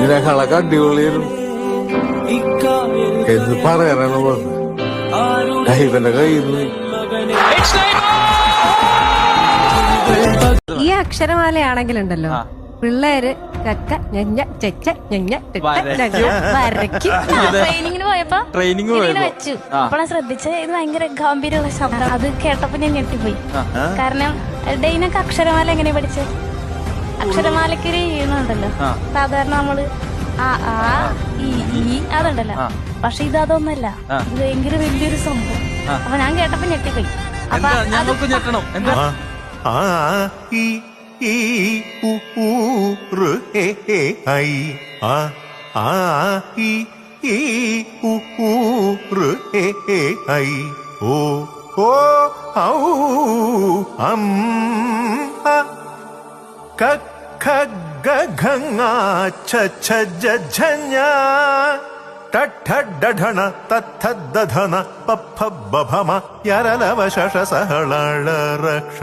ഇതിനേക്കാളൊക്കെ അടിപൊളിയായിരുന്നു എന്ന് പറയാനാണ് പറഞ്ഞത്. ഇവന്റെ കയ്യിൽ നിന്ന് ഈ അക്ഷരമാലയാണെങ്കിലുണ്ടല്ലോ പിള്ളേര് ചക്ക ഞഞ്ഞ ചെച്ച ഞഞ്ഞ വരയ്ക്ക് ട്രെയിനിങ്ങിന് പോയപ്പോ വെച്ചു അപ്പോഴാണ് ശ്രദ്ധിച്ചത്. ഇത് ഭയങ്കര ഗംഭീരമുള്ള ശബ്ദം. അത് കേട്ടപ്പോ ഞാൻ ഞെട്ടിപ്പോയി. കാരണം ഡെയിനൊക്കെ അക്ഷരമാല എങ്ങനെ പഠിച്ചത്? അക്ഷരമാലയ്ക്ക് ഒരു ഈണുണ്ടല്ലോ. സാധാരണ നമ്മള് ആ ആ ഈ അതുണ്ടല്ലോ. പക്ഷെ ഇത് അതൊന്നല്ല. ഇത് ഭയങ്കര വലിയൊരു സംഭവം. അപ്പൊ ഞാൻ കേട്ടപ്പോ ഞെട്ടിപ്പോയി. അപ്പൊ ഈ ഉ ഋ എ ഐ ആ ആ ഈ ഉ ഋ എ ഐ ഓ ഓ ഔ അം അ ക ഖ ഗ ഘ ങ ഛ ഛ ജ ഝ ഞ ಟ ಠ ಡ ಢ ಣ ತ ಥ ದ ಧ ನ ಪ ಫ ಬ ಭ ಮ ಯರ ಲ ವ ಶ ಷ ಸ ಹ ಳ ಳ ರ ಕ್ಷ